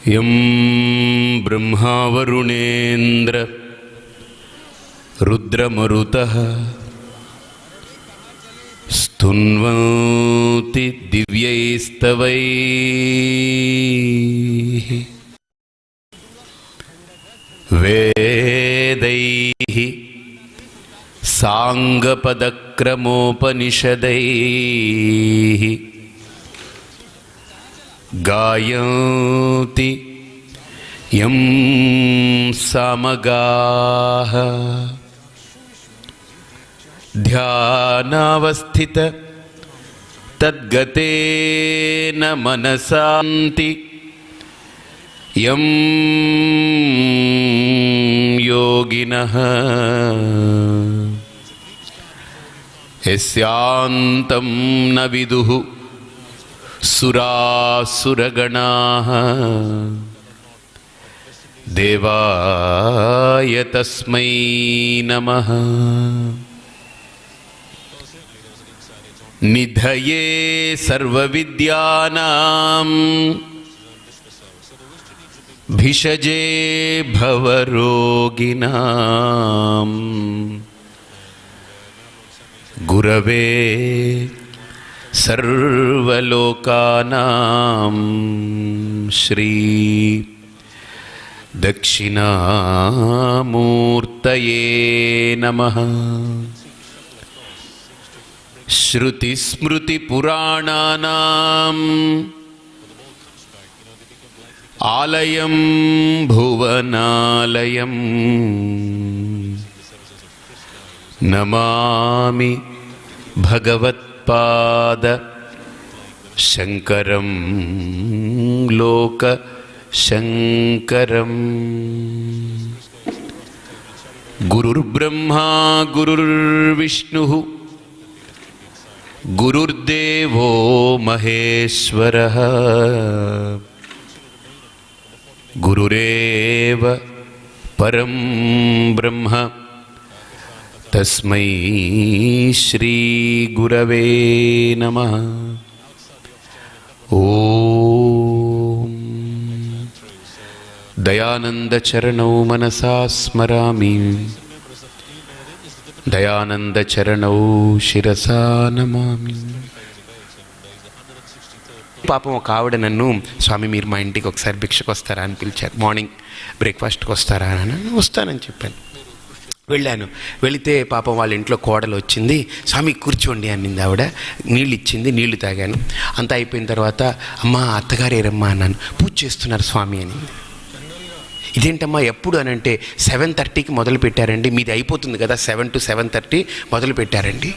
यं ब्रह्मा वरुणेन्द्र रुद्रमरुतः स्तुन्वन्ति दिव्यैस्तवैः वेदैः साङ्गपदक्रमोपनिषदैः गायन्ति यं सामगाः ध्यानावस्थित तद्गतेन मनसान्ति यं योगिनः यस्यान्तं न विदुः सुरासुरगणाः देवाय तस्मै नमः। निधये सर्वविद्यानां भिषजे भवरोगिणां गुरवे सर्वलोकानां श्री दक्षिणामूर्तये नमः। श्रुतिस्मृतिपुराणानाम् आलयं भुवनालयं नमामि भगवत्पाद शंकरं लोकशंकरम्। गुरुर्ब्रह्मा गुरुर्विष्णुः गुरुर्देवो महेश्वरः गुरुरेव परं ब्रह्म तस्मै श्री गुरवे नमः। ओम दयानंद चरणौ मनसा स्मरामि दयानंद चरणौ शिरसा नमामि। పాపం ఒక ఆవిడ నన్ను, స్వామి మీరు మా ఇంటికి ఒకసారి భిక్షకు వస్తారా అని పిలిచారు. మార్నింగ్ బ్రేక్ఫాస్ట్కి వస్తారా అని వస్తానని చెప్పాను. వెళ్ళాను. వెళితే పాపం వాళ్ళ ఇంట్లో కోడలు వచ్చింది. స్వామి కూర్చోండి అనింది ఆవిడ. నీళ్ళు ఇచ్చింది, నీళ్లు తాగాను. అంతా అయిపోయిన తర్వాత అమ్మా అత్తగారేరమ్మా అన్నాను. పూజ చేస్తున్నారు స్వామి అనింది. ఇదేంటమ్మా ఎప్పుడు అని అంటే 7:30కి మొదలు పెట్టారండి, మీది అయిపోతుంది కదా 7 to 7:30 మొదలు పెట్టారండి.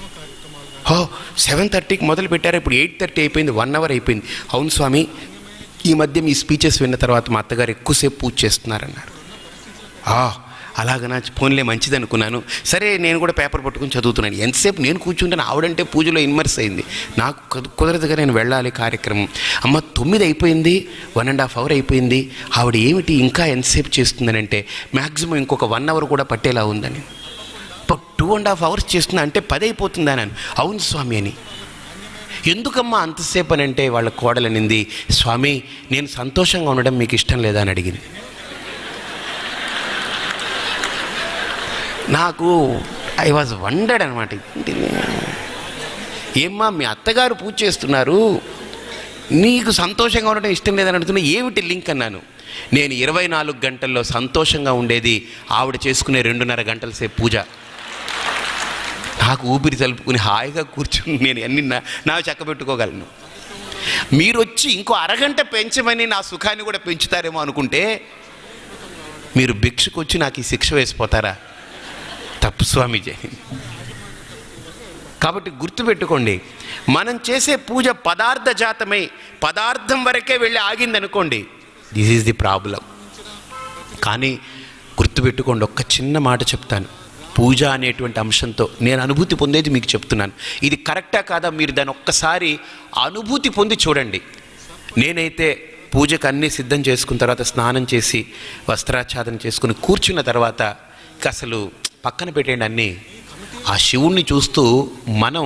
7:30కి మొదలు పెట్టారు, ఇప్పుడు 8:30 అయిపోయింది, 1 అవర్ అయిపోయింది. అవును స్వామి, ఈ మధ్య మీ స్పీచెస్ విన్న తర్వాత మా అత్తగారు ఎక్కువసేపు పూజ చేస్తున్నారన్నారు. అలాగనా, ఫోన్లే మంచిది అనుకున్నాను. సరే నేను కూడా పేపర్ పట్టుకుని చదువుతున్నాను. ఎంతసేపు నేను కూర్చుంటాను, ఆవిడంటే పూజలో ఇన్మర్స్ అయింది. నాకు కుదరదుగా నేను వెళ్ళాలి కార్యక్రమం. అమ్మ 9 అయిపోయింది, 1.5 అవర్ అయిపోయింది. ఆవిడ ఏమిటి ఇంకా ఎంతసేపు చేస్తుందని అంటే మ్యాక్సిమం ఇంకొక 1 అవర్ కూడా పట్టేలా ఉందని. 2.5 అవర్స్ చేస్తున్నా అంటే 10 అయిపోతుంది అన్నాను. అవును స్వామి అని. ఎందుకమ్మా అంతసేపు అని అంటే వాళ్ళ కోడలనింది, స్వామి నేను సంతోషంగా ఉండడం మీకు ఇష్టం లేదా అని అడిగింది. నాకు ఐ వాజ్ వండర్డ్ అనమాట. ఏమ్మా మీ అత్తగారు పూజ చేస్తున్నారు, నీకు సంతోషంగా ఉండడం ఇష్టం లేదని అడుగుతున్నా, ఏమిటి లింక్ అన్నాను. నేను 24 గంటల్లో సంతోషంగా ఉండేది ఆవిడ చేసుకునే 2.5 గంటల సేపు పూజ. నాకు ఊపిరి తలుపుకుని హాయిగా కూర్చుని నేను అన్ని నా చక్క పెట్టుకోగలను. మీరు వచ్చి ఇంకో అరగంట పెంచమని నా సుఖాన్ని కూడా పెంచుతారేమో అనుకుంటే మీరు భిక్షకు వచ్చి నాకు ఈ శిక్ష వేసిపోతారా? తప్పు స్వామీజీ. కాబట్టి గుర్తుపెట్టుకోండి, మనం చేసే పూజ పదార్థ జాతమై పదార్థం వరకే వెళ్ళి ఆగిందనుకోండి, దిస్ ఈజ్ ది ప్రాబ్లం. కానీ గుర్తుపెట్టుకోండి, ఒక్క చిన్న మాట చెప్తాను. పూజ అనేటువంటి అంశంతో నేను అనుభూతి పొందేది మీకు చెప్తున్నాను. ఇది కరెక్టా కాదా మీరు దాన్ని ఒక్కసారి అనుభూతి పొంది చూడండి. నేనైతే పూజకు అన్నీ సిద్ధం చేసుకున్న తర్వాత స్నానం చేసి వస్త్రాచ్ఛాదన చేసుకుని కూర్చున్న తర్వాత అసలు పక్కన పెట్టేయండి అన్నీ, ఆ శివుణ్ణి చూస్తూ మనం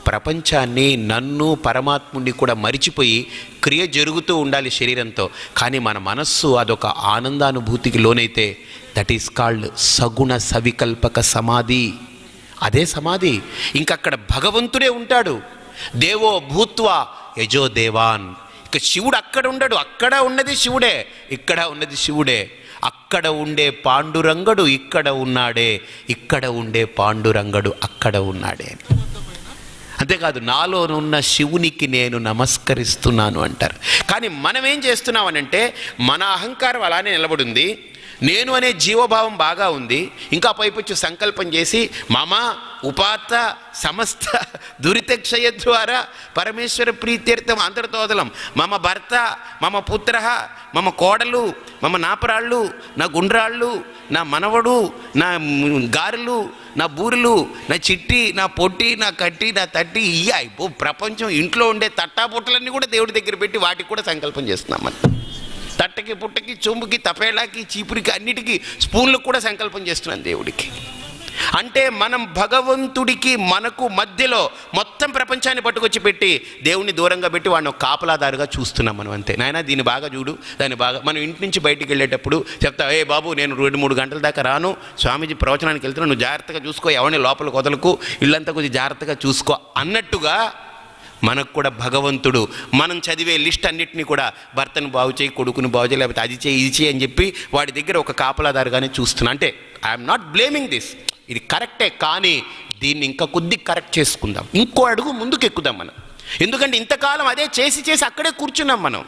ప్రపంచాన్ని, నన్ను, పరమాత్ముడిని కూడా మరిచిపోయి క్రియ జరుగుతూ ఉండాలి శరీరంతో. కానీ మన మనస్సు అదొక ఆనందానుభూతికి లోనైతే దట్ ఈస్ కాల్డ్ సగుణ సవికల్పక సమాధి. అదే సమాధి. ఇంకక్కడ భగవంతుడే ఉంటాడు. దేవో భూత్వా యజో దేవాన్. ఇక శివుడు అక్కడ ఉండడు. అక్కడ ఉన్నది శివుడే, ఇక్కడ ఉన్నది శివుడే. అక్కడ ఉండే పాండురంగడు ఇక్కడ ఉన్నాడే, ఇక్కడ ఉండే పాండురంగడు అక్కడ ఉన్నాడే. అంతేకాదు, నాలోనున్న శివునికి నేను నమస్కరిస్తున్నాను అంటారు. కానీ మనం ఏం చేస్తున్నామనంటే మన అహంకారం అలానే నిలబడింది. నేను అనే జీవభావం బాగా ఉంది. ఇంకా పైపొచ్చి సంకల్పం చేసి మమ ఉపాత్త సమస్త దురితక్షయ ద్వారా పరమేశ్వర ప్రీత్యర్థం అంతర్తోదలం మమ భర్త, మమ పుత్ర, మమ కోడలు, మమ నాపరాళ్ళు, నా గుండ్రాళ్ళు, నా మనవడు, నా గారెలు, నా బూరెలు, నా చిట్టి, నా పొట్టి, నా కట్టి, నా తట్టి, ఇయ్య ప్రపంచం ఇంట్లో ఉండే తట్టాపుట్టలన్నీ కూడా దేవుడి దగ్గర పెట్టి వాటికి కూడా సంకల్పం చేస్తున్నాం మనం. తట్టకి, పుట్టకి, చొంబుకి, తపేళాకి, చీపురికి, అన్నిటికీ స్పూన్లకు కూడా సంకల్పం చేస్తున్నాను దేవుడికి. అంటే మనం భగవంతుడికి మనకు మధ్యలో మొత్తం ప్రపంచాన్ని పట్టుకొచ్చి పెట్టి దేవుణ్ణి దూరంగా పెట్టి వాడిని ఒక కాపలాదారుగా చూస్తున్నాం మనం. అంతే. నాయన దీన్ని బాగా చూడు, దాన్ని బాగా. మనం ఇంటి నుంచి బయటికి వెళ్ళేటప్పుడు చెప్తా, ఏ బాబు నేను 2-3 గంటల దాకా రాను, స్వామీజీ ప్రవచనానికి వెళ్తున్నా, నువ్వు జాగ్రత్తగా చూసుకో, ఎవరిని లోపల వదలకు, ఇల్లంతా కొంచెం జాగ్రత్తగా చూసుకో అన్నట్టుగా మనకు కూడా భగవంతుడు మనం చదివే లిస్ట్ అన్నిటినీ కూడా భర్తను బాగు చేయి, కొడుకుని బాగు చేయి, లేకపోతే అది చేయి, ఇది చేయి అని చెప్పి వాడి దగ్గర ఒక కాపలాదారుగానే చూస్తున్నా. అంటే ఐఎమ్ నాట్ బ్లేమింగ్ దిస్, ఇది కరెక్టే. కానీ దీన్ని ఇంకా కొద్ది కరెక్ట్ చేసుకుందాం, ఇంకో అడుగు ముందుకు ఎక్కుదాం మనం. ఎందుకంటే ఇంతకాలం అదే చేసి చేసి అక్కడే కూర్చున్నాం మనం.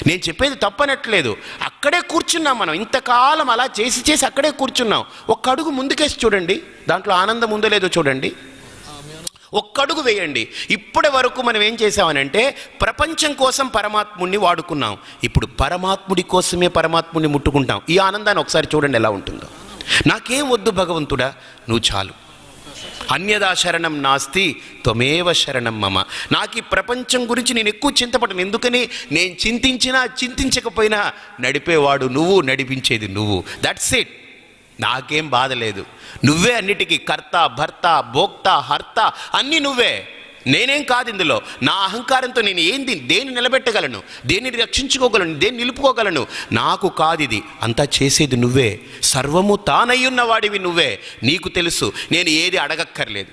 నేను చెప్పేది తప్పనట్లేదు, అక్కడే కూర్చున్నాం మనం. ఇంతకాలం అలా చేసి చేసి అక్కడే కూర్చున్నాం. ఒక్క అడుగు ముందుకేసి చూడండి, దాంట్లో ఆనందం ఉందో లేదో చూడండి. ఒక్కడుగు వేయండి. ఇప్పటి వరకు మనం ఏం చేసామనంటే ప్రపంచం కోసం పరమాత్ముడిని వాడుకున్నాం. ఇప్పుడు పరమాత్ముడి కోసమే పరమాత్ముడిని ముట్టుకుంటాం. ఈ ఆనందాన్ని ఒకసారి చూడండి ఎలా ఉంటుందో. నాకేం వద్దు భగవంతుడా, నువ్వు చాలు. అన్యదా శరణం నాస్తి త్వమేవ శరణం మమ. నాకు ఈ ప్రపంచం గురించి నేను ఎక్కువ చింతపడను. ఎందుకని, నేను చింతించినా చింతించకపోయినా నడిపేవాడు నువ్వు, నడిపించేది నువ్వు. That's it. నాకేం బాధ లేదు. నువ్వే అన్నిటికీ కర్త, భర్త, భోక్త, హర్త అన్నీ నువ్వే. నేనేం కాదు ఇందులో. నా అహంకారంతో నేను దేన్ని నిలబెట్టగలను, దేన్ని రక్షించుకోగలను, దేన్ని నిలుపుకోగలను? నాకు కాదు ఇది. అంతా చేసేది నువ్వే. సర్వము తానయ్యున్న వాడివి నువ్వే. నీకు తెలుసు. నేను ఏది అడగక్కర్లేదు.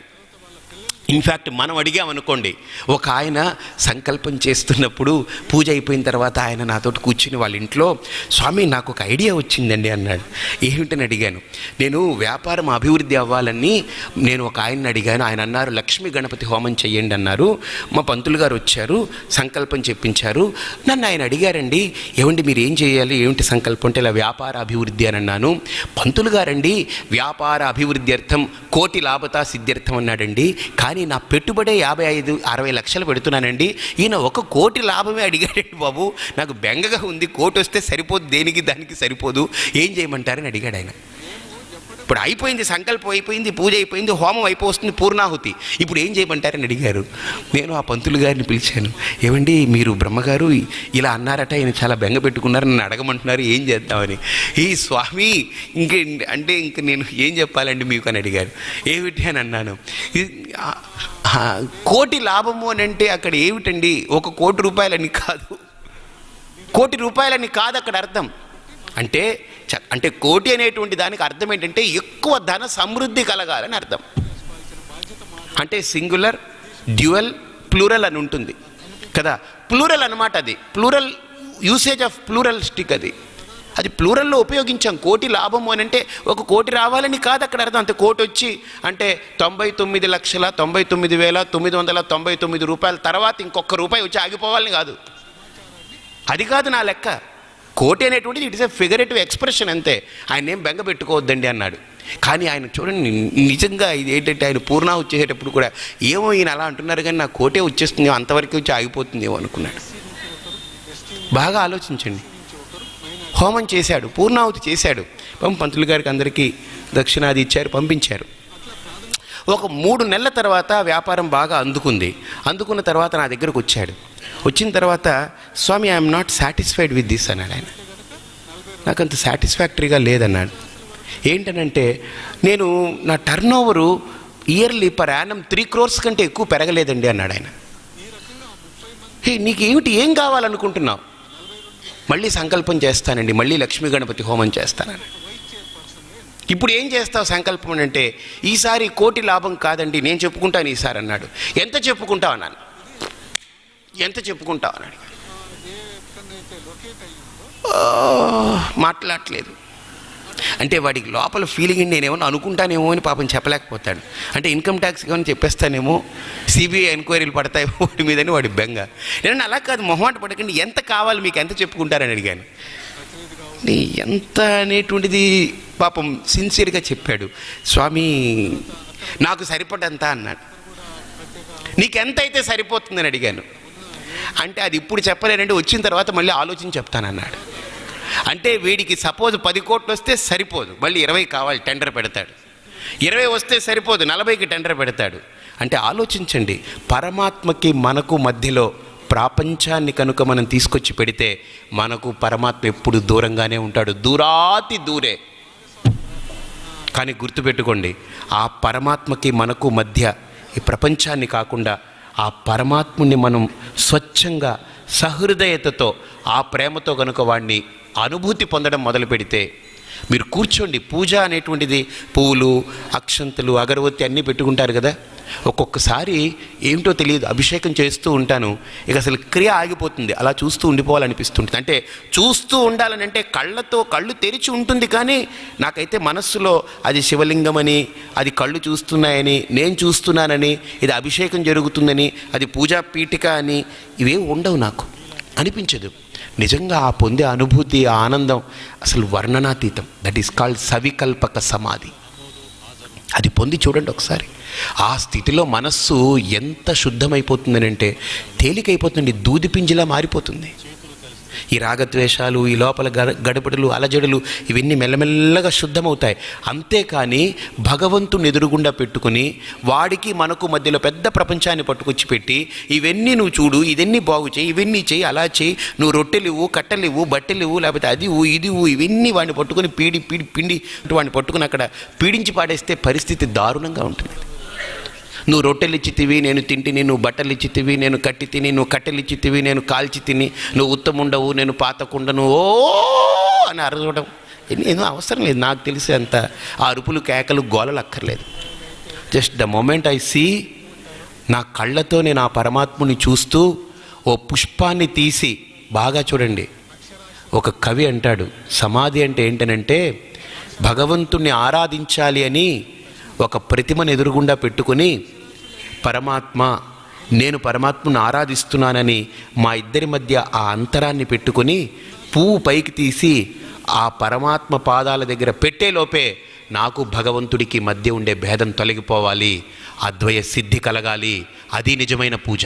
ఇన్ఫ్యాక్ట్ మనం అడిగామనుకోండి, ఒక ఆయన సంకల్పం చేస్తున్నప్పుడు పూజ అయిపోయిన తర్వాత ఆయన నాతో కూర్చుని వాళ్ళ ఇంట్లో, స్వామి నాకు ఒక ఐడియా వచ్చిందండి అన్నాడు. ఏమిటని అడిగాను. నేను వ్యాపారం అభివృద్ధి అవ్వాలని నేను ఒక ఆయన్ని అడిగాను. ఆయన అన్నారు, లక్ష్మీ గణపతి హోమం చెయ్యండి అన్నారు. మా పంతులు గారు వచ్చారు, సంకల్పం చెప్పించారు. నన్ను ఆయన అడిగారండి, ఏమండి మీరు ఏం చేయాలి, ఏమిటి సంకల్పం అంటే, ఇలా వ్యాపార అభివృద్ధి అని అన్నాను. పంతులు గారండి వ్యాపార అభివృద్ధి అర్థం కోటి లాభతా సిద్ధ్యర్థం అన్నాడండి. కానీ నా పెట్టుబడే 55-60 లక్షలు పెడుతున్నానండి, ఈయన 1 కోటి లాభమే అడిగాడండి బాబు. నాకు బెంగగా ఉంది. 1 కోటి వస్తే సరిపోదు, దేనికి దానికి సరిపోదు, ఏం చేయమంటారని అడిగాడు ఆయన. ఇప్పుడు అయిపోయింది, సంకల్పం అయిపోయింది, పూజ అయిపోయింది, హోమం అయిపోతుంది, పూర్ణాహుతి. ఇప్పుడు ఏం చేయమంటారని అడిగారు. నేను ఆ పంతులు గారిని పిలిచాను. ఏమండి మీరు బ్రహ్మగారు ఇలా అన్నారట, ఆయన చాలా బెంగ పెట్టుకున్నారు, నన్ను అడగమంటున్నారు, ఏం చేద్దామని. ఈ స్వామి ఇంక నేను ఏం చెప్పాలండి మీకు అని అడిగారు. ఏమిటి అని అన్నాను. కోటి లాభము అని అంటే అక్కడ ఏమిటండి, 1 కోటి రూపాయలని కాదు, 1 కోటి రూపాయలని కాదు అక్కడ అర్థం. అంటే కోటి అనేటువంటి దానికి అర్థం ఏంటంటే ఎక్కువ ధన సమృద్ధి కలగాలని అర్థం. అంటే సింగులర్, డ్యూయల్, ప్లూరల్ అని ఉంటుంది కదా. ప్లూరల్ అనమాట. అది ప్లూరల్ యూసేజ్ ఆఫ్ ప్లూరలిస్టిక్. అది ప్లూరల్లో ఉపయోగించాం. కోటి లాభము అని అంటే 1 కోటి రావాలని కాదు అక్కడ అర్థం. అంతే. కోటి వచ్చి అంటే 99,99,999 రూపాయల తర్వాత ఇంకొక రూపాయి వచ్చి ఆగిపోవాలని కాదు. అది కాదు నా లెక్క. కోటి అనేటువంటిది it is a figurative expression అంతే. ఆయన ఏం బెంగ పెట్టుకోవద్దండి అన్నాడు. కానీ ఆయన చూడండి, నిజంగా ఇది ఏంటంటే ఆయన పూర్ణాహుతి చేసేటప్పుడు కూడా ఏమో ఈయన అలా అంటున్నారు కానీ నాకు కోటే వచ్చేస్తుంది, అంతవరకు వచ్చి ఆగిపోతుందేమో అనుకున్నాడు. బాగా ఆలోచించండి. హోమం చేశాడు, పూర్ణాహుతి చేశాడు, పంతులు గారికి అందరికీ దక్షిణాది ఇచ్చారు, పంపించారు. ఒక 3 నెలల తర్వాత వ్యాపారం బాగా అందుకున్న తర్వాత నా దగ్గరకు వచ్చాడు. వచ్చిన తర్వాత, Swami I'm not satisfied with this అన్నాడు ఆయన. నాకు అంత సాటిస్ఫాక్టరీగా లేదన్నాడు. ఏంటనంటే, నేను నా turnover yearly per annum 3 crores కంటే ఎక్కువ పెరగలేదండి అన్నాడు ఆయన. నీకేమిటి, ఏం కావాలనుకుంటున్నావు? మళ్ళీ సంకల్పం చేస్తానండి, మళ్ళీ లక్ష్మీ గణపతి హోమం చేస్తానని. ఇప్పుడు ఏం చేస్తావు సంకల్పం అంటే, ఈసారి 1 కోటి లాభం కాదండి, నేను చెప్పుకుంటాను ఈసారి అన్నాడు. ఎంత చెప్పుకుంటావు అన్నాను. ఎంత చెప్పుకుంటావు అన్నాడు. మాట్లాడలేదు. అంటే వాడికి లోపల ఫీలింగ్ నేనేమన్నా అనుకుంటానేమో అని పాపం చెప్పలేకపోతాడు. అంటే ఇన్కమ్ ట్యాక్స్ కానీ చెప్పేస్తానేమో, సిబిఐ ఎంక్వైరీలు పడతాయి వాడి మీదని వాడి బెంగ. నేను అలా కాదు, మొహమాట పడకండి, ఎంత కావాలి మీకు, ఎంత చెప్పుకుంటారని అడిగాను. ఎంత అనేటువంటిది పాపం సిన్సియర్గా చెప్పాడు. స్వామి నాకు సరిపడంత అన్నాడు. నీకెంత అయితే సరిపోతుందని అడిగాను. అంటే అది ఇప్పుడు చెప్పలేనంటే వచ్చిన తర్వాత మళ్ళీ ఆలోచించి చెప్తానన్నాడు. అంటే వీడికి సపోజ్ 10 కోట్లు వస్తే సరిపోదు, మళ్ళీ 20 కావాలి, టెండర్ పెడతాడు. 20 వస్తే సరిపోదు, 40కి టెండర్ పెడతాడు. అంటే ఆలోచించండి, పరమాత్మకి మనకు మధ్యలో ప్రపంచాన్ని కనుక మనం తీసుకొచ్చి పెడితే మనకు పరమాత్మ ఎప్పుడు దూరంగానే ఉంటాడు, దూరాతి దూరే. కానీ గుర్తుపెట్టుకోండి, ఆ పరమాత్మకి మనకు మధ్య ఈ ప్రపంచాన్ని కాకుండా ఆ పరమాత్ముని మనం స్వచ్ఛంగా సహృదయతతో ఆ ప్రేమతో కనుక వాడిని అనుభూతి పొందడం మొదలు పెడితే, మీరు కూర్చోండి. పూజ అనేటువంటిది పువ్వులు, అక్షంతలు, అగరవత్తి అన్నీ పెట్టుకుంటారు కదా. ఒక్కొక్కసారి ఏమిటో తెలియదు, అభిషేకం చేస్తూ ఉంటాను, ఇక అసలు క్రియ ఆగిపోతుంది, అలా చూస్తూ ఉండిపోవాలనిపిస్తుంటుంది. అంటే చూస్తూ ఉండాలని అంటే కళ్ళు తెరిచి ఉంటుంది, కానీ నాకైతే మనస్సులో అది శివలింగం అని, అది కళ్ళు చూస్తున్నాయని, నేను చూస్తున్నానని, ఇది అభిషేకం జరుగుతుందని, అది పూజా పీఠిక అని ఇవే ఉండవు, నాకు అనిపించదు. నిజంగా ఆ పొందే అనుభూతి, ఆ ఆనందం అసలు వర్ణనాతీతం. దట్ ఈస్ కాల్డ్ సవికల్పక సమాధి. అది పొంది చూడండి ఒకసారి. ఆ స్థితిలో మనస్సు ఎంత శుద్ధమైపోతుందని అంటే తేలికైపోతుంది, దూది పింజిలా మారిపోతుంది. ఈ రాగద్వేషాలు, ఈ లోపల గడపడలు, అలజడులు ఇవన్నీ మెల్లమెల్లగా శుద్ధమవుతాయి. అంతేకాని భగవంతుని ఎదురుగుండా పెట్టుకుని వాడికి మనకు మధ్యలో పెద్ద ప్రపంచాన్ని పట్టుకొచ్చి పెట్టి, ఇవన్నీ నువ్వు చూడు, ఇవన్నీ బాగు చేయి, ఇవన్నీ చేయి, అలా చేయి, నువ్వు రొట్టెలివ్వు, కట్టెలివ్వు, బట్టెలివ్వు, లేకపోతే అది ఇదివు, ఇవన్నీ వాడిని పట్టుకొని పిండి వాడిని పట్టుకుని అక్కడ పీడించి పాడేస్తే పరిస్థితి దారుణంగా ఉంటుంది. నువ్వు రొట్టెలు ఇచ్చి తివి, నేను తింటిని, నువ్వు బట్టలు ఇచ్చి తివి, నేను కట్టి తిని, నువ్వు కట్టెలు ఇచ్చి తివి, నేను కాల్చి తిని, నువ్వు ఉత్తముండవు, నేను పాతకుండను, ఓ అని అరవడం ఏదో అవసరం లేదు. నాకు తెలిసి అంత ఆ అరుపులు, కేకలు, గోలలు అక్కర్లేదు. Just the moment I see, నా కళ్ళతో నేను ఆ పరమాత్ముని చూస్తూ ఓ పుష్పాన్ని తీసి, బాగా చూడండి, ఒక కవి అంటాడు, సమాధి అంటే ఏంటనంటే భగవంతుణ్ణి ఆరాధించాలి అని ఒక ప్రతిమను ఎదురుగుండా పెట్టుకుని, పరమాత్మ, నేను పరమాత్మను ఆరాధిస్తున్నానని మా ఇద్దరి మధ్య ఆ అంతరాన్ని పెట్టుకొని పువ్వు పైకి తీసి ఆ పరమాత్మ పాదాల దగ్గర పెట్టేలోపే నాకు భగవంతుడికి మధ్య ఉండే భేదం తొలగిపోవాలి, అద్వయ సిద్ధి కలగాలి. అది నిజమైన పూజ.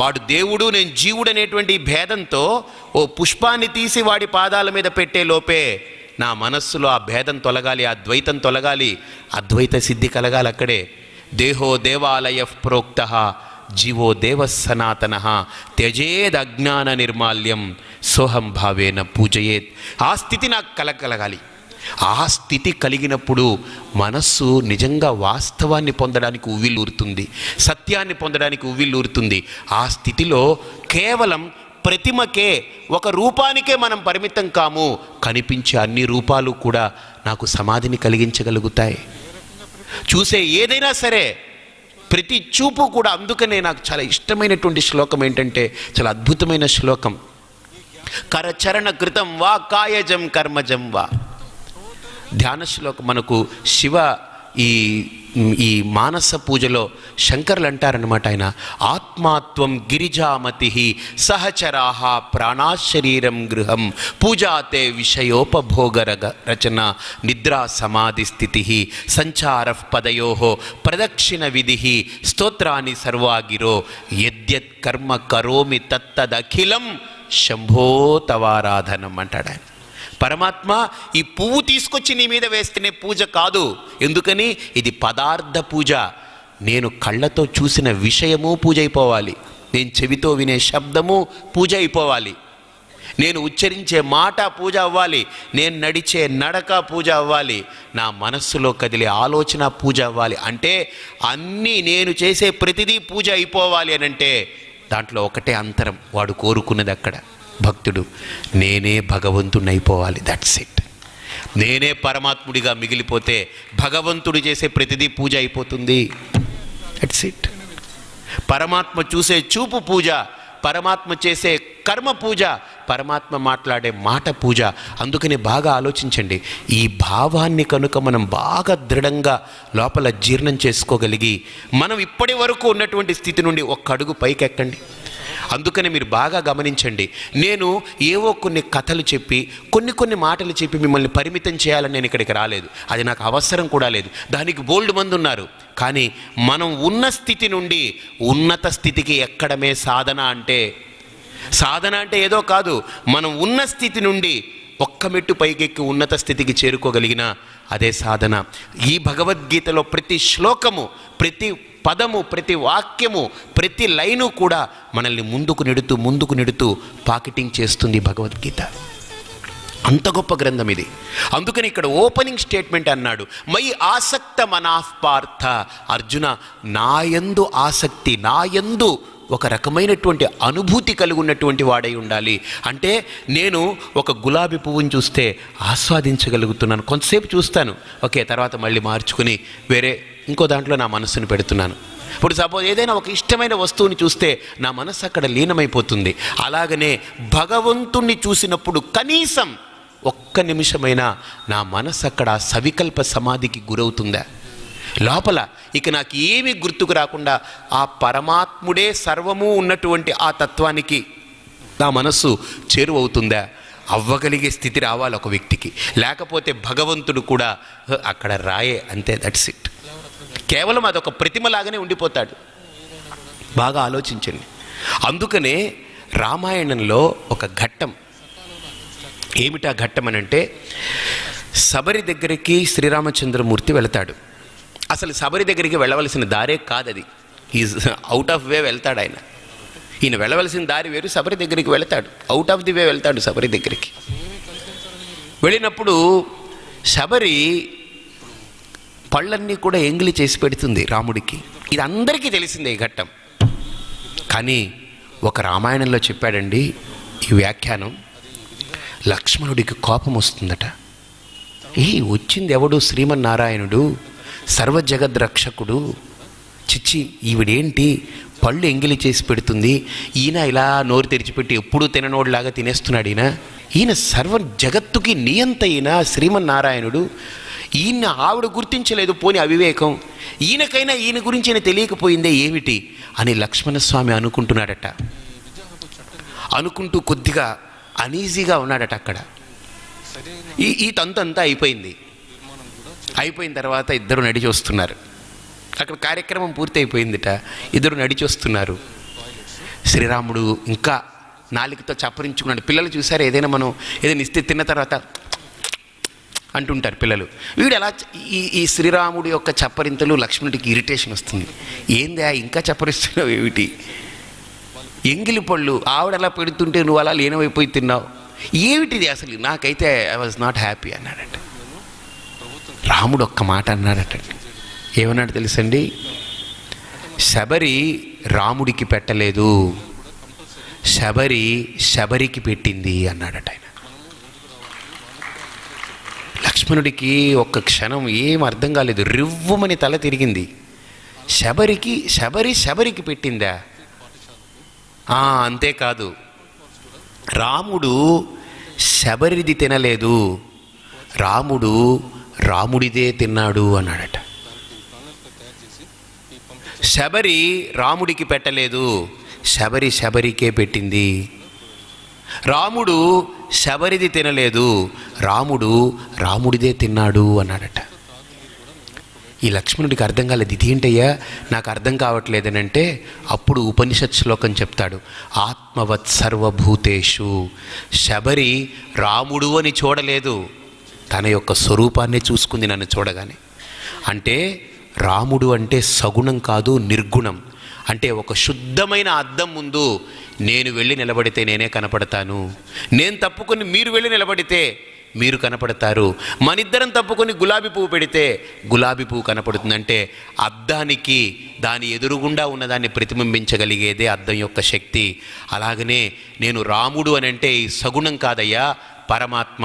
వాడు దేవుడు, నేను జీవుడు అనేటువంటి భేదంతో ఓ పుష్పాన్ని తీసి వాడి పాదాల మీద పెట్టే లోపే నా మనస్సులో ఆ భేదం తొలగాలి, ఆ ద్వైతం తొలగాలి, అద్వైత సిద్ధి కలగాలి. అక్కడే దేహో దేవాలయ ప్రోక్త జీవో దేవ సనాతన త్యజేద్ అజ్ఞాన నిర్మాల్యం సోహం భావేన పూజయేత్. ఆ స్థితి నాకు కలగాలి. ఆ స్థితి కలిగినప్పుడు మనస్సు నిజంగా వాస్తవాన్ని పొందడానికి ఉవ్విల్లూరుతుంది, సత్యాన్ని పొందడానికి ఉవ్విల్లూరుతుంది. ఆ స్థితిలో కేవలం ప్రతిమకే, ఒక రూపానికే మనం పరిమితం కాము, కనిపించే అన్ని రూపాలు కూడా నాకు సమాధిని కలిగించగలుగుతాయి. చూసే ఏదైనా సరే, ప్రతి చూపు కూడా. అందుకనే నాకు చాలా ఇష్టమైనటువంటి శ్లోకం ఏంటంటే, చాలా అద్భుతమైన శ్లోకం, కరచరణ కృతం వా కాయజం కర్మజం వా. ధ్యాన శ్లోకం మనకు శివ ఈ మానస పూజలో శంకర్లు అంటారనమాట, ఆయన ఆత్మాత్వం గిరిజామతి సహచరాహ ప్రాణాశరీరం గృహం పూజాతే విషయోపభోగరగ రచన నిద్రా సమాధి స్థితి సంచార పదయో ప్రదక్షిణ విధి స్తోత్రాన్ని సర్వాగిరో యద్యత్ కర్మ కరోమి తత్తదఖిలం శంభో తవారాధనం అంటాడు ఆయన. పరమాత్మ, ఈ పువ్వు తీసుకొచ్చి నీ మీద వేస్తేనే పూజ కాదు. ఎందుకని? ఇది పదార్థ పూజ. నేను కళ్ళతో చూసిన విషయము పూజ అయిపోవాలి, నేను చెవితో వినే శబ్దము పూజ అయిపోవాలి. నేను ఉచ్చరించే మాట పూజ అవ్వాలి, నేను నడిచే నడక పూజ అవ్వాలి, నా మనస్సులో కదిలే ఆలోచన పూజ అవ్వాలి. అంటే అన్నీ నేను చేసే ప్రతిదీ పూజ అయిపోవాలి అని అంటే దాంట్లో ఒకటే అంతరం. వాడు కోరుకున్నది అక్కడ భక్తుడు, నేనే భగవంతుడిని అయిపోవాలి. That's it. నేనే పరమాత్ముడిగా మిగిలిపోతే భగవంతుడు చేసే ప్రతిదీ పూజ అయిపోతుంది. That's it. పరమాత్మ చూసే చూపు పూజ, పరమాత్మ చేసే కర్మ పూజ, పరమాత్మ మాట్లాడే మాట పూజ. అందుకని బాగా ఆలోచించండి. ఈ భావాన్ని కనుక మనం బాగా దృఢంగా లోపల జీర్ణం చేసుకోగలిగి మనం ఇప్పటి వరకు ఉన్నటువంటి స్థితి నుండి ఒక్క అడుగు పైకెక్కండి. అందుకని మీరు బాగా గమనించండి. నేను ఏవో కొన్ని కథలు చెప్పి కొన్ని మాటలు చెప్పి మిమ్మల్ని పరిమితం చేయాలని నేను ఇక్కడికి రాలేదు. అది నాకు అవసరం కూడా లేదు. దానికి బోల్డ్ మంది ఉన్నారు. కానీ మనం ఉన్న స్థితి నుండి ఉన్నత స్థితికి ఎక్కడమే సాధన. సాధన అంటే ఏదో కాదు. మనం ఉన్న స్థితి నుండి ఒక్క మెట్టు పైకెక్కి ఉన్నత స్థితికి చేరుకోగలిగిన అదే సాధన. ఈ భగవద్గీతలో ప్రతి శ్లోకము, ప్రతి పదము, ప్రతి వాక్యము, ప్రతి లైను కూడా మనల్ని ముందుకు నెడుతూ పాకెటింగ్ చేస్తుంది భగవద్గీత. అంత గొప్ప గ్రంథం ఇది. అందుకని ఇక్కడ ఓపెనింగ్ స్టేట్మెంట్ అన్నాడు, మై ఆసక్త మనాః పార్థ. అర్జున, నాయందు ఆసక్తి, నాయందు ఒక రకమైనటువంటి అనుభూతి కలిగి ఉన్నటువంటి వాడై ఉండాలి. అంటే నేను ఒక గులాబీ పువ్వుని చూస్తే ఆస్వాదించగలుగుతున్నాను, కొంతసేపు చూస్తాను, ఓకే, తర్వాత మళ్ళీ మార్చుకుని వేరే ఇంకో దాంట్లో నా మనస్సును పెడుతున్నాను. ఇప్పుడు సపోజ్ ఏదైనా ఒక ఇష్టమైన వస్తువుని చూస్తే నా మనస్సు అక్కడ లీనమైపోతుంది. అలాగనే భగవంతుణ్ణి చూసినప్పుడు కనీసం ఒక్క నిమిషమైనా నా మనస్సు అక్కడ సవికల్ప సమాధికి గురవుతుందా? లోపల ఇక నాకు ఏమీ గుర్తుకు రాకుండా ఆ పరమాత్ముడే సర్వము ఉన్నటువంటి ఆ తత్వానికి నా మనస్సు చేరువవుతుందా? అవ్వగలిగే స్థితి రావాలి ఒక వ్యక్తికి. లేకపోతే భగవంతుడు కూడా అక్కడ రాయే, అంతే, దట్స్ ఇట్. కేవలం అదొక ప్రతిమలాగానే ఉండిపోతాడు. బాగా ఆలోచించండి. అందుకనే రామాయణంలో ఒక ఘట్టం, ఏమిటా ఘట్టం అని అంటే, శబరి దగ్గరికి శ్రీరామచంద్రమూర్తి వెళతాడు. అసలు శబరి దగ్గరికి వెళ్ళవలసిన దారే కాదది, ఈజ్ అవుట్ ఆఫ్ వే వెళ్తాడు ఆయన. ఈయన వెళ్ళవలసిన దారి వేరు, శబరి దగ్గరికి వెళ్తాడు, అవుట్ ఆఫ్ ది వే వెళ్తాడు శబరి దగ్గరికి. వెళ్ళినప్పుడు శబరి పళ్ళన్నీ కూడా ఎంగిలి చేసి పెడుతుంది రాముడికి. ఇది అందరికీ తెలిసిందే ఈ ఘట్టం. కానీ ఒక రామాయణంలో చెప్పాడండి ఈ వ్యాఖ్యానం, లక్ష్మణుడికి కోపం వస్తుందట. వచ్చింది ఎవడు? శ్రీమన్నారాయణుడు, సర్వజగద్రక్షకుడు. చిచ్చి, ఈవిడేంటి పళ్ళు ఎంగిలి చేసి పెడుతుంది, ఈయన ఇలా నోరు తెరిచిపెట్టి ఎప్పుడూ తిననోడిలాగా తినేస్తున్నాడు. ఈయన సర్వ జగత్తుకి నియంత, ఈయన శ్రీమన్నారాయణుడు. ఈయన ఆవిడ గుర్తించలేదు, పోని అవివేకం. ఈయనకైనా ఈయన గురించి ఈయన తెలియకపోయిందే ఏమిటి అని లక్ష్మణస్వామి అనుకుంటున్నాడట. అనుకుంటూ కొద్దిగా అనీజీగా ఉన్నాడట. అక్కడ ఈ తంతంతా అయిపోయింది. అయిపోయిన తర్వాత ఇద్దరు నడిచి వస్తున్నారు. అక్కడ కార్యక్రమం పూర్తి అయిపోయిందిట. ఇద్దరు నడిచి వస్తున్నారు. శ్రీరాముడు ఇంకా నాలుకతో చప్పరించుకున్నాడు. పిల్లలు చూసారు, ఏదైనా ఇస్తే తిన్న తర్వాత అంటుంటారు పిల్లలు. వీడు ఎలా ఈ శ్రీరాముడి యొక్క చప్పరింతలు లక్ష్మణుడికి ఇరిటేషన్ వస్తుంది. ఏందా ఇంకా చప్పరిస్తున్నావు ఏమిటి? ఎంగిలి పళ్ళు ఆవిడ అలా పెడుతుంటే నువ్వు అలా లీనమైపోయి తిన్నావు, ఏమిటిది అసలు? నాకైతే ఐ వాజ్ నాట్ హ్యాపీ అన్నాడట. రాముడు ఒక్క మాట అన్నాడట. ఏమన్నాడు తెలుసండి? శబరి రాముడికి పెట్టలేదు, శబరికి పెట్టింది అన్నాడట ఆయన. లక్ష్మణుడికి ఒక్క క్షణం ఏం అర్థం కాలేదు, రివ్వుమని తల తిరిగింది. శబరికి పెట్టిందా? అంతేకాదు, రాముడు శబరిది తినలేదు, రాముడు రాముడిదే తిన్నాడు అన్నాడట. శబరి రాముడికి పెట్టలేదు, శబరికే పెట్టింది. రాముడు శబరిది తినలేదు, రాముడిదే తిన్నాడు అన్నాడట. ఈ లక్ష్మణుడికి అర్థం కాలేదు. ఇదేంటయ్యా నాకు అర్థం కావట్లేదనంటే అప్పుడు ఉపనిషత్ శ్లోకం చెప్తాడు, ఆత్మవత్ సర్వభూతేషు. శబరి రాముడు అని చూడలేదు, తన యొక్క స్వరూపాన్నే చూసుకుంది నన్ను చూడగానే. అంటే రాముడు అంటే సగుణం కాదు, నిర్గుణం. అంటే ఒక శుద్ధమైన అద్దం ముందు నేను వెళ్ళి నిలబడితే నేనే కనపడతాను, నేను తప్పుకొని మీరు వెళ్ళి నిలబడితే మీరు కనపడతారు, మనిద్దరం తప్పుకొని గులాబీ పువ్వు పెడితే గులాబీ పువ్వు కనపడుతుందంటే అద్దానికి దాని ఎదురుగుండా ఉన్నదాన్ని ప్రతిబింబించగలిగేదే అద్దం యొక్క శక్తి. అలాగనే నేను రాముడు అని అంటే ఈ సగుణం కాదయ్యా, పరమాత్మ.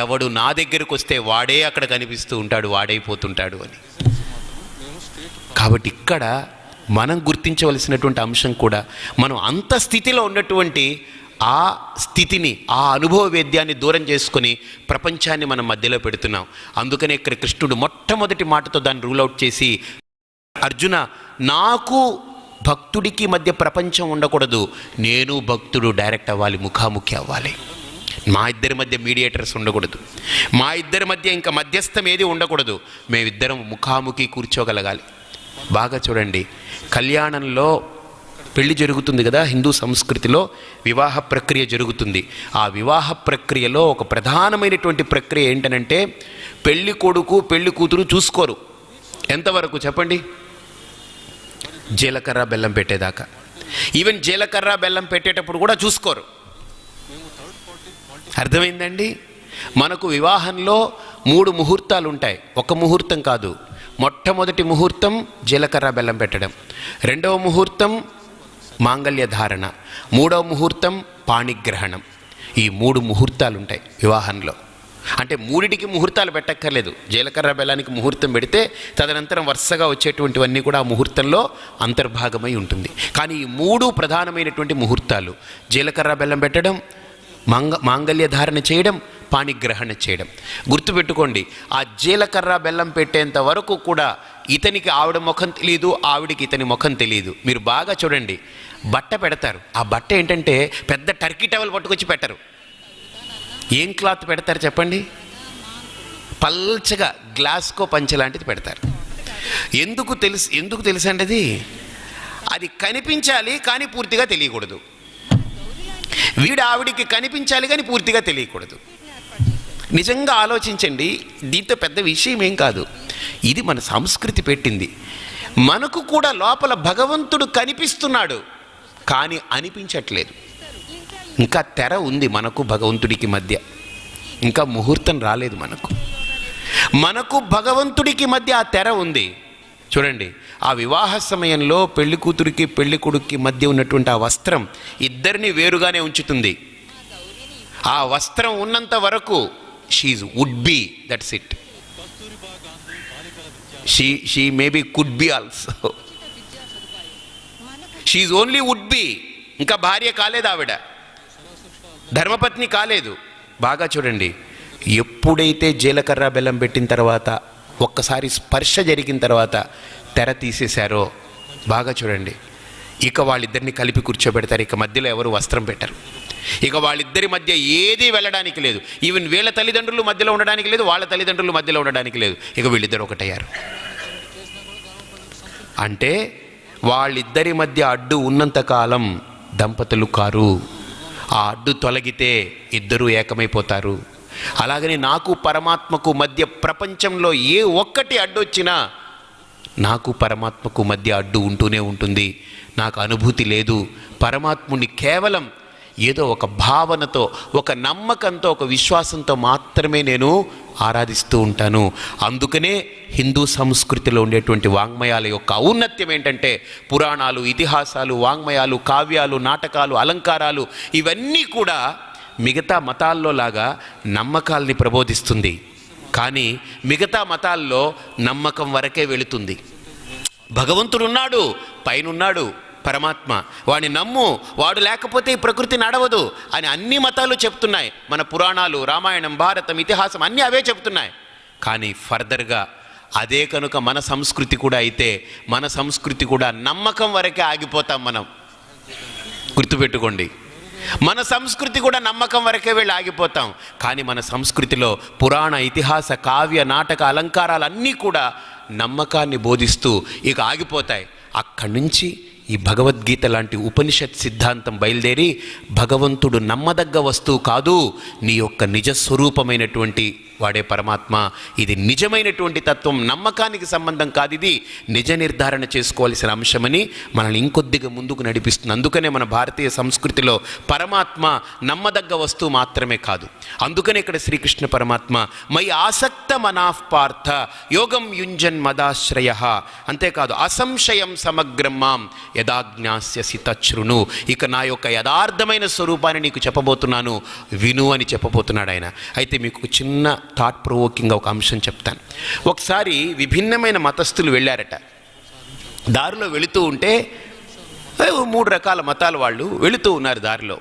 ఎవడు నా దగ్గరకు వస్తే వాడే అక్కడ కనిపిస్తూ ఉంటాడు, వాడైపోతుంటాడు అని. కాబట్టి ఇక్కడ మనం గుర్తించవలసినటువంటి అంశం కూడా, మనం అంత స్థితిలో ఉన్నటువంటి ఆ స్థితిని, ఆ అనుభవ వేద్యాన్ని దూరం చేసుకొని ప్రపంచాన్ని మనం మధ్యలో పెడుతున్నాం. అందుకనే ఇక్కడ కృష్ణుడు మొట్టమొదటి మాటతో దాన్ని రూల్ అవుట్ చేసి, అర్జున, నాకు భక్తుడికి మధ్య ప్రపంచం ఉండకూడదు, నేను భక్తుడు డైరెక్ట్ అవ్వాలి, ముఖాముఖి అవ్వాలి. మా ఇద్దరి మధ్య మీడియేటర్స్ ఉండకూడదు, మా ఇద్దరి మధ్య ఇంకా మధ్యస్థం ఏది ఉండకూడదు, మేమిద్దరం ముఖాముఖి కూర్చోగలగాలి. బాగా చూడండి, కళ్యాణంలో పెళ్లి జరుగుతుంది కదా, హిందూ సంస్కృతిలో వివాహ ప్రక్రియ జరుగుతుంది. ఆ వివాహ ప్రక్రియలో ఒక ప్రధానమైనటువంటి ప్రక్రియ ఏంటనంటే, పెళ్లి కొడుకు పెళ్లి కూతురు చూసుకోరు. ఎంతవరకు చెప్పండి? జీలకర్ర బెల్లం పెట్టేదాకా. ఈవెన్ జీలకర్ర బెల్లం పెట్టేటప్పుడు కూడా చూసుకోరు. అర్థమైందండి? మనకు వివాహంలో 3 ముహూర్తాలు ఉంటాయి, ఒక ముహూర్తం కాదు. మొట్టమొదటి ముహూర్తం జీలకర్ర బెల్లం పెట్టడం, రెండవ ముహూర్తం మాంగళ్య ధారణ, మూడవ ముహూర్తం పాణిగ్రహణం. ఈ 3 ముహూర్తాలు ఉంటాయి వివాహంలో. అంటే 3టికి ముహూర్తాలు పెట్టక్కర్లేదు. జీలకర్ర బెల్లానికి ముహూర్తం పెడితే తదనంతరం వరుసగా వచ్చేటువంటివన్నీ కూడా ఆ ముహూర్తంలో అంతర్భాగమై ఉంటుంది. కానీ ఈ 3 ప్రధానమైనటువంటి ముహూర్తాలు: జీలకర్ర బెల్లం పెట్టడం, మాంగళ్య ధారణ చేయడం, పాణిగ్రహణ చేయడం. గుర్తుపెట్టుకోండి, ఆ జీలకర్ర బెల్లం పెట్టేంత వరకు కూడా ఇతనికి ఆవిడ ముఖం తెలియదు, ఆవిడికి ఇతని ముఖం తెలియదు. మీరు బాగా చూడండి, బట్ట పెడతారు. ఆ బట్ట ఏంటంటే పెద్ద టర్కీ టవల్ పట్టుకొచ్చి పెట్టరు. ఏం క్లాత్ పెడతారు చెప్పండి? పల్చగా గ్లాస్కో పంచె లాంటిది పెడతారు. ఎందుకు తెలుసండి? అది కనిపించాలి కానీ పూర్తిగా తెలియకూడదు. వీడు ఆవిడికి కనిపించాలి కానీ పూర్తిగా తెలియకూడదు. నిజంగా ఆలోచించండి, దీంతో పెద్ద విషయం ఏం కాదు. ఇది మన సంస్కృతి పెట్టింది. మనకు కూడా లోపల భగవంతుడు కనిపిస్తున్నాడు కానీ అనిపించట్లేదు. ఇంకా తెర ఉంది మనకు భగవంతుడికి మధ్య, ఇంకా ముహూర్తం రాలేదు. మనకు భగవంతుడికి మధ్య ఆ తెర ఉంది. చూడండి, ఆ వివాహ సమయంలో పెళ్లి కూతురికి పెళ్లి కొడుక్కి మధ్య ఉన్నటువంటి ఆ వస్త్రం ఇద్దరిని వేరుగానే ఉంచుతుంది. ఆ వస్త్రం ఉన్నంత వరకు she would be, that's it. She maybe could be also. She only would be. ఇంకా భార్య కాలేదు, ఆవిడ ధర్మపత్ని కాలేదు. బాగా చూడండి, ఎప్పుడైతే జీలకర్ర బెల్లం పెట్టిన తర్వాత, ఒక్కసారి స్పర్శ జరిగిన తర్వాత తెర తీసేశారో, బాగా చూడండి, ఇక వాళ్ళిద్దరిని కలిపి కూర్చోబెడతారు. ఇక మధ్యలో ఎవరు వస్త్రం పెట్టరు. ఇక వాళ్ళిద్దరి మధ్య ఏదీ వెళ్ళడానికి లేదు. ఈవెన్ వీళ్ళ తల్లిదండ్రులు మధ్యలో ఉండడానికి లేదు, వాళ్ళ తల్లిదండ్రులు మధ్యలో ఉండడానికి లేదు. ఇక వీళ్ళిద్దరు ఒకటయ్యారు. అంటే వాళ్ళిద్దరి మధ్య అడ్డు ఉన్నంతకాలం దంపతులు కారు. ఆ అడ్డు తొలగితే ఇద్దరూ ఏకమైపోతారు. అలాగని నాకు పరమాత్మకు మధ్య ప్రపంచంలో ఏ ఒక్కటి అడ్డొచ్చినా నాకు పరమాత్మకు మధ్య అడ్డు ఉంటూనే ఉంటుంది. నాకు అనుభూతి లేదు. పరమాత్ముని కేవలం ఏదో ఒక భావనతో, ఒక నమ్మకంతో, ఒక విశ్వాసంతో మాత్రమే నేను ఆరాధిస్తూ ఉంటాను. అందుకనే హిందూ సంస్కృతిలో ఉండేటువంటి వాంగ్మయాల యొక్క ఔన్నత్యం ఏంటంటే, పురాణాలు, ఇతిహాసాలు, వాంగ్మయాలు, కావ్యాలు, నాటకాలు, అలంకారాలు, ఇవన్నీ కూడా మిగతా మతాల్లో లాగా నమ్మకాల్ని ప్రబోధిస్తుంది. కానీ మిగతా మతాల్లో నమ్మకం వరకే వెళుతుంది. భగవంతుడు ఉన్నాడు, పైనున్నాడు పరమాత్మ, వాడిని నమ్ము, వాడు లేకపోతే ఈ ప్రకృతి నడవదు అని అన్ని మతాలు చెప్తున్నాయి. మన పురాణాలు, రామాయణం, భారతం, ఇతిహాసం అన్నీ అవే చెప్తున్నాయి. కానీ ఫర్దర్గా అదే కనుక మన సంస్కృతి కూడా అయితే, మన సంస్కృతి కూడా నమ్మకం వరకే ఆగిపోతాం మనం. గుర్తుపెట్టుకోండి, మన సంస్కృతి కూడా నమ్మకం వరకే వెళ్ళి ఆగిపోతాం. కానీ మన సంస్కృతిలో పురాణ, ఇతిహాస, కావ్య, నాటక, అలంకారాలు అన్నీ కూడా నమ్మకాన్ని బోధిస్తూ ఇక ఆగిపోతాయి. అక్కడి నుంచి ఈ భగవద్గీత లాంటి ఉపనిషత్ సిద్ధాంతం బయలుదేరి, భగవంతుడు నమ్మదగ్గ వస్తువు కాదు, నీ యొక్క నిజస్వరూపమైనటువంటి వాడే పరమాత్మ. ఇది నిజమైనటువంటి తత్వం, నమ్మకానికి సంబంధం కాదు, ఇది నిజ నిర్ధారణ చేసుకోవాల్సిన అంశమని మనల్ని ఇంకొద్దిగా ముందుకు నడిపిస్తుంది. అందుకనే మన భారతీయ సంస్కృతిలో పరమాత్మ నమ్మదగ్గ వస్తువు మాత్రమే కాదు. అందుకనే ఇక్కడ శ్రీకృష్ణ పరమాత్మ మై ఆసక్త మనాః పార్థ యోగం యుంజన్ మదాశ్రయ, అంతేకాదు అసంశయం సమగ్రం మాం యదాజ్ఞాస్యసి తచ్ఛృణు, ఇక నా యొక్క యథార్థమైన స్వరూపాన్ని నీకు చెప్పబోతున్నాను, విను అని చెప్పబోతున్నాడు ఆయన. అయితే మీకు చిన్న థాట్ ప్రొవోకింగ్గా ఒక అంశం చెప్తాను. ఒకసారి విభిన్నమైన మతస్థులు వెళ్ళారట. దారిలో వెళుతూ ఉంటే 3 రకాల మతాల వాళ్ళు వెళుతూ ఉన్నారు. దారిలో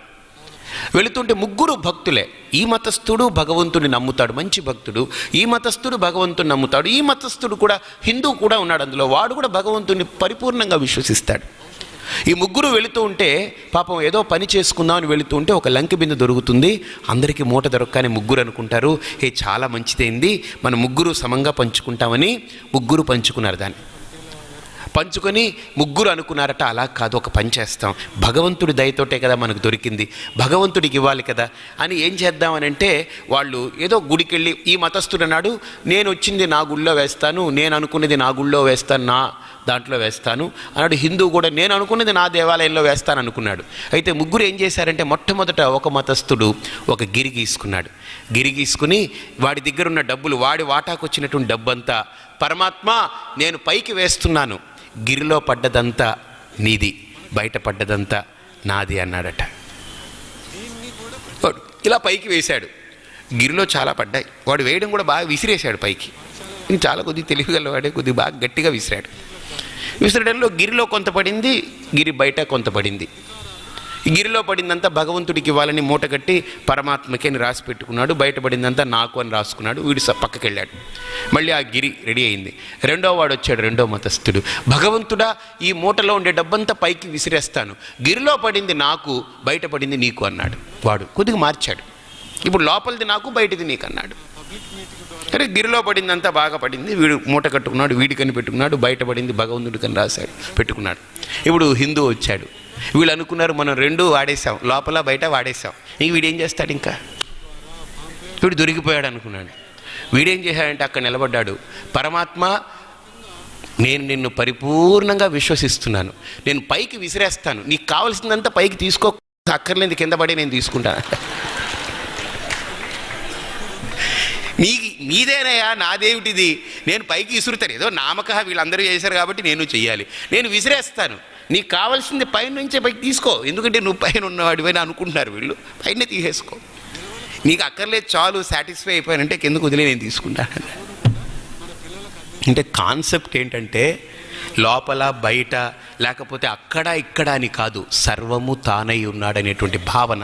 వెళుతుంటే ముగ్గురు భక్తులే. ఈ మతస్థుడు భగవంతుడిని నమ్ముతాడు, మంచి భక్తుడు. ఈ మతస్థుడు భగవంతుడిని నమ్ముతాడు. ఈ మతస్థుడు కూడా హిందూ కూడా ఉన్నాడు అందులో, వాడు కూడా భగవంతుడిని పరిపూర్ణంగా విశ్వసిస్తాడు. ఈ ముగ్గురు వెళుతూ ఉంటే పాపం ఏదో పని చేసుకుందామని వెళుతూ ఉంటే ఒక లంకి బిందె దొరుకుతుంది. అందరికీ మూట దొరకగానే ముగ్గురు అనుకుంటారు, చాలా మంచిదైంది, మన ముగ్గురు సమంగా పంచుకుంటామని ముగ్గురు పంచుకున్నారు. దాన్ని పంచుకొని ముగ్గురు అనుకున్నారట, అలా కాదు, ఒక పని చేస్తాం, భగవంతుడి దయతోటే కదా మనకు దొరికింది, భగవంతుడికి ఇవ్వాలి కదా అని ఏం చేద్దామని అంటే వాళ్ళు ఏదో గుడికి వెళ్ళి, ఈ మతస్థుడు అన్నాడు నేను వచ్చింది నా గుళ్ళో వేస్తాను, నేను అనుకున్నది నా గుళ్ళో వేస్తాను, నా దాంట్లో వేస్తాను అన్నాడు. హిందూ కూడా నేను అనుకున్నది నా దేవాలయంలో వేస్తాను అనుకున్నాడు. అయితే ముగ్గురు ఏం చేశారంటే మొట్టమొదట ఒక మతస్థుడు ఒక గిరి గీసుకున్నాడు. గిరి గీసుకుని వాడి దగ్గర ఉన్న డబ్బులు, వాడి వాటాకు వచ్చినటువంటి డబ్బంతా, పరమాత్మ నేను పైకి వేస్తున్నాను, గిరిలో పడ్డదంతా నీది, బయట పడ్డదంతా నాది అన్నాడట. ఇలా పైకి వేశాడు. గిరిలో చాలా పడ్డాయి. వాడు వేయడం కూడా బాగా విసిరేశాడు పైకి. చాలా కొద్దిగా తెలివిగలవాడే, కొద్దిగా బాగా గట్టిగా విసిరాడు. విసిరడంలో గిరిలో కొంత పడింది, గిరి బయట కొంత పడింది. గిరిలో పడిందంతా భగవంతుడికి ఇవ్వాలని మూట కట్టి పరమాత్మకి అని రాసి పెట్టుకున్నాడు. బయటపడిందంతా నాకు అని రాసుకున్నాడు. వీడు పక్కకి వెళ్ళాడు. మళ్ళీ ఆ గిరి రెడీ అయింది. రెండో వాడు వచ్చాడు, రెండో మతస్థుడు. భగవంతుడా ఈ మూటలో ఉండే డబ్బంతా పైకి విసిరేస్తాను, గిరిలో పడింది నాకు, బయటపడింది నీకు అన్నాడు. వాడు కొద్దిగా మార్చాడు. ఇప్పుడు లోపలిది నాకు, బయటిది నీకు అన్నాడు. అరే గిరిలో పడిందంతా బాగా పడింది, వీడు మూట కట్టుకున్నాడు, వీడికని పెట్టుకున్నాడు, బయటపడింది భగవంతుడికని రాశాడు, పెట్టుకున్నాడు. ఇప్పుడు హిందూ వచ్చాడు. వీళ్ళు అనుకున్నారు మనం రెండూ వాడేసాం, లోపల బయట వాడేసాం, ఇంక వీడేం చేస్తాడు, ఇంకా వీడు దొరికిపోయాడు అనుకున్నాడు. వీడేం చేశాడంటే అక్కడ నిలబడ్డాడు. పరమాత్మ నేను నిన్ను పరిపూర్ణంగా విశ్వసిస్తున్నాను, నేను పైకి విసిరేస్తాను, నీకు కావలసిందంతా పైకి తీసుకో, అక్కర్లేని కింద పడి నేను తీసుకుంటాను. నీదేనయ్యా, నాదేమిటిది, నేను పైకి విసురుతాను, ఏదో నామక వీళ్ళందరూ చేశారు కాబట్టి నేను చెయ్యాలి, నేను విసిరేస్తాను, నీకు కావాల్సింది పైన నుంచే పైకి తీసుకో, ఎందుకంటే నువ్వు పైన ఉన్నవాడివైనా అనుకుంటున్నారు వీళ్ళు, పైన తీసేసుకో, నీకు అక్కర్లేదు చాలు, సాటిస్ఫై అయిపోయానంటే కిందకు వదిలే నేను తీసుకుంటాను. అంటే కాన్సెప్ట్ ఏంటంటే లోపల బయట లేకపోతే అక్కడ ఇక్కడ అని కాదు, సర్వము తానై ఉన్నాడనేటువంటి భావన,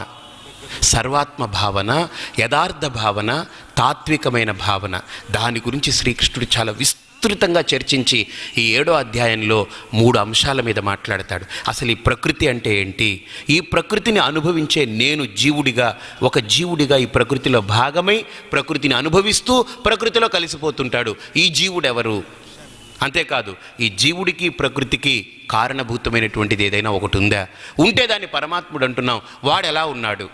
సర్వాత్మ భావన, యథార్థ భావన, తాత్వికమైన భావన. దాని గురించి శ్రీకృష్ణుడు చాలా విస్తృతంగా చర్చించి ఈ 7వ అధ్యాయంలో 3 అంశాల మీద మాట్లాడతాడు. అసలు ఈ ప్రకృతి అంటే ఏంటి, ఈ ప్రకృతిని అనుభవించే నేను జీవుడిగా, ఒక జీవుడిగా ఈ ప్రకృతిలో భాగమై ప్రకృతిని అనుభవిస్తూ ప్రకృతిలో కలిసిపోతుంటాడు. ఈ జీవుడు ఎవరు? అంతేకాదు ఈ జీవుడికి ప్రకృతికి కారణభూతమైనటువంటిది ఏదైనా ఒకటి ఉందా? ఉంటే దాన్ని పరమాత్ముడు అంటున్నాం. వాడు ఎలా ఉన్నాడు?